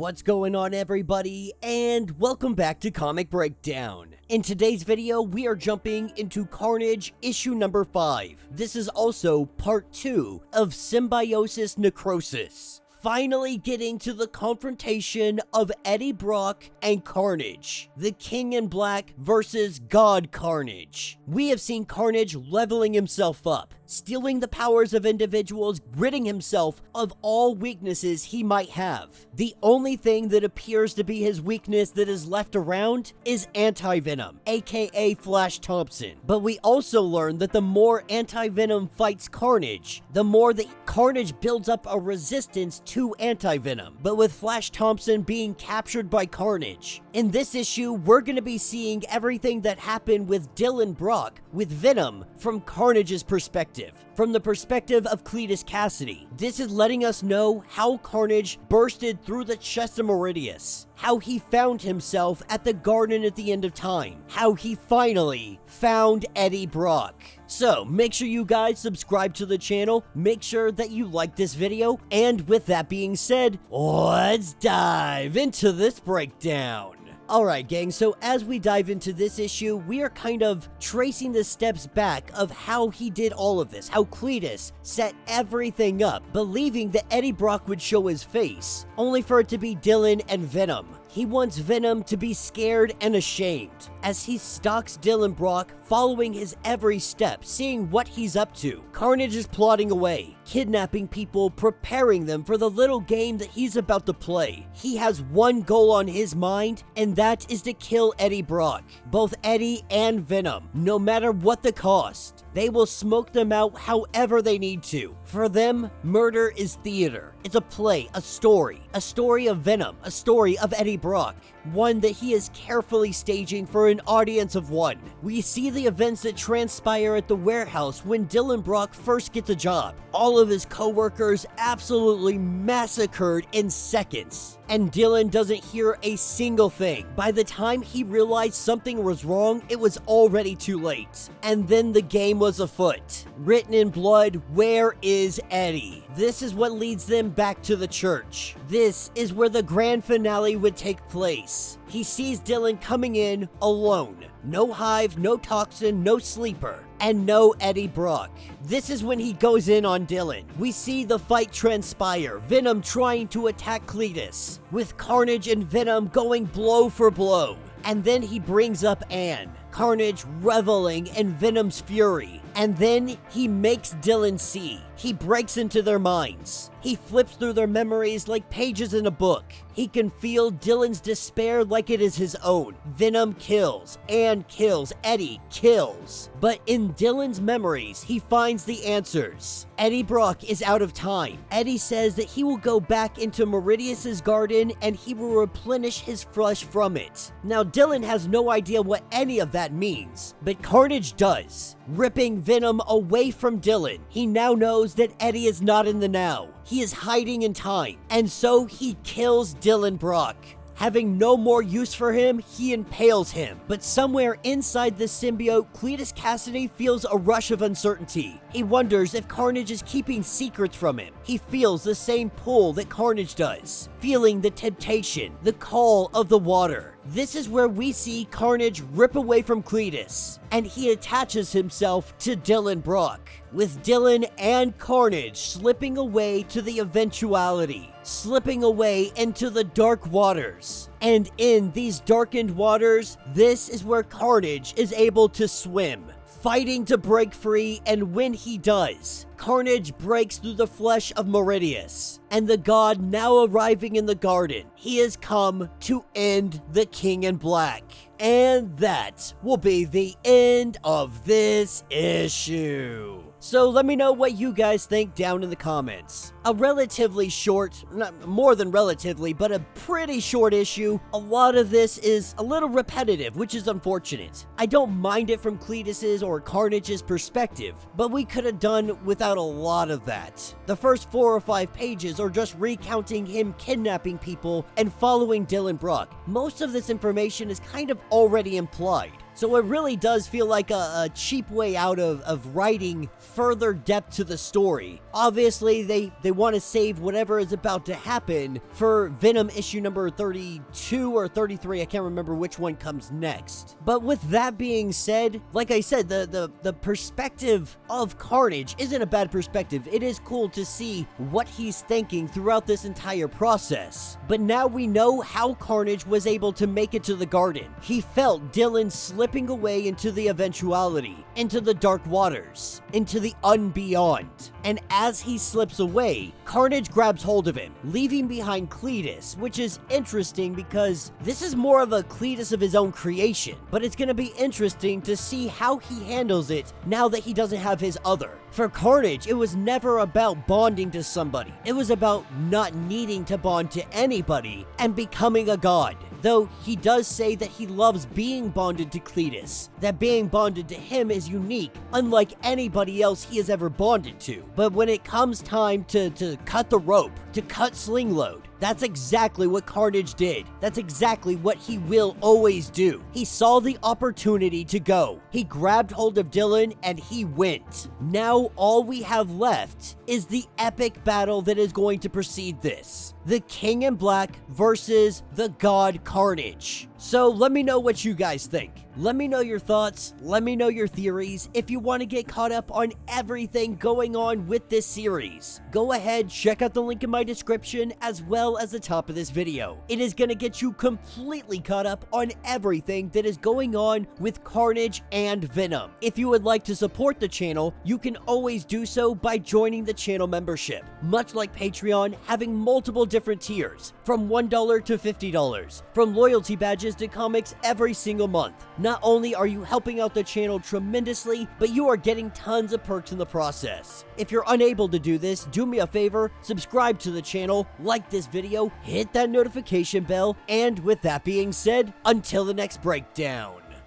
What's going on, everybody, and welcome back to Comic Breakdown. In today's video, we are jumping into Carnage issue number 5. This is also part 2 of Symbiosis Necrosis. Finally getting to the confrontation of Eddie Brock and Carnage, the King in Black versus God Carnage. We have seen Carnage leveling himself up, stealing the powers of individuals, ridding himself of all weaknesses he might have. The only thing that appears to be his weakness that is left around is Anti-Venom, aka Flash Thompson. But we also learn that the more Anti-Venom fights Carnage, the more that Carnage builds up a resistance to Anti-Venom, but with Flash Thompson being captured by Carnage. In this issue, we're going to be seeing everything that happened with Dylan Brock with Venom from Carnage's perspective. From the perspective of Cletus Cassidy, this is letting us know how Carnage bursted through the chest of Meridius, how he found himself at the garden at the end of time, how he finally found Eddie Brock. So make sure you guys subscribe to the channel, make sure that you like this video, and with that being said, let's dive into this breakdown. Alright gang, so as we dive into this issue, we are kind of tracing the steps back of how he did all of this, how Cletus set everything up, believing that Eddie Brock would show his face, only for it to be Dylan and Venom. He wants Venom to be scared and ashamed, as he stalks Dylan Brock, following his every step, seeing what he's up to. Carnage is plotting away, kidnapping people, preparing them for the little game that he's about to play. He has one goal on his mind, and that is to kill Eddie Brock. Both Eddie and Venom, no matter what the cost. They will smoke them out however they need to. For them, murder is theater. It's a play, a story of Venom, a story of Eddie Brock, one that he is carefully staging for an audience of one. We see the events that transpire at the warehouse when Dylan Brock first gets a job. All of his co-workers absolutely massacred in seconds, and Dylan doesn't hear a single thing. By the time he realized something was wrong, it was already too late. And then the game was afoot. Written in blood, where is Eddie? This is what leads them back to the church. This is where the grand finale would take place. He sees Dylan coming in alone. No hive, no toxin, no sleeper, and no Eddie Brock. This is when he goes in on Dylan. We see the fight transpire, Venom trying to attack Cletus, with Carnage and Venom going blow for blow. And then he brings up Anne, Carnage reveling in Venom's fury. And then he makes Dylan see. He breaks into their minds. He flips through their memories like pages in a book. He can feel Dylan's despair like it is his own. Venom kills, Anne kills, Eddie kills. But in Dylan's memories, he finds the answers. Eddie Brock is out of time. Eddie says that he will go back into Meridius's garden and he will replenish his flesh from it. Now Dylan has no idea what any of that means, but Carnage does, ripping Venom away from Dylan. He now knows that Eddie is not in the now. He is hiding in time, and so he kills Dylan Brock. Having no more use for him, he impales him. But somewhere inside the symbiote, Cletus Cassidy feels a rush of uncertainty. He wonders if Carnage is keeping secrets from him. He feels the same pull that Carnage does, feeling the temptation, the call of the water. This is where we see Carnage rip away from Cletus, and he attaches himself to Dylan Brock, with Dylan and Carnage slipping away to the eventuality, slipping away into the dark waters. And in these darkened waters, this is where Carnage is able to swim, fighting to break free, and when he does, Carnage breaks through the flesh of Meridius, and the god now arriving in the garden, he has come to end the King in Black. And that will be the end of this issue. So let me know what you guys think down in the comments. A relatively short, not more than relatively, but a pretty short issue. A lot of this is a little repetitive, which is unfortunate. I don't mind it from Cletus's or Carnage's perspective, but we could have done without a lot of that. The first 4 or 5 pages are just recounting him kidnapping people and following Dylan Brock. Most of this information is kind of already implied. So it really does feel like a cheap way out of writing further depth to the story. Obviously, they want to save whatever is about to happen for Venom issue number 32 or 33. I can't remember which one comes next. But with that being said, like I said, the perspective of Carnage isn't a bad perspective. It is cool to see what he's thinking throughout this entire process. But now we know how Carnage was able to make it to the garden. He felt Dylan slipping away into the eventuality, into the dark waters, into the unbeyond. And as he slips away, Carnage grabs hold of him, leaving behind Cletus, which is interesting because this is more of a Cletus of his own creation. But it's going to be interesting to see how he handles it now that he doesn't have his other. For Carnage, it was never about bonding to somebody. It was about not needing to bond to anybody and becoming a god. Though he does say that he loves being bonded to Cletus, that being bonded to him is unique, unlike anybody else he has ever bonded to. But when it comes time to cut the rope, to cut Sling Load, that's exactly what Carnage did. That's exactly what he will always do. He saw the opportunity to go. He grabbed hold of Dylan and he went. Now all we have left is the epic battle that is going to precede this. The King in Black versus the God Carnage. So let me know what you guys think. Let me know your thoughts. Let me know your theories. If you want to get caught up on everything going on with this series, go ahead, check out the link in my description as well as the top of this video. It is going to get you completely caught up on everything that is going on with Carnage and Venom. If you would like to support the channel, you can always do so by joining the channel membership. Much like Patreon, having multiple different tiers, from $1 to $50, from loyalty badges to comics every single month. Not only are you helping out the channel tremendously, but you are getting tons of perks in the process. If you're unable to do this, do me a favor, subscribe to the channel, like this video, hit that notification bell, and with that being said, until the next breakdown.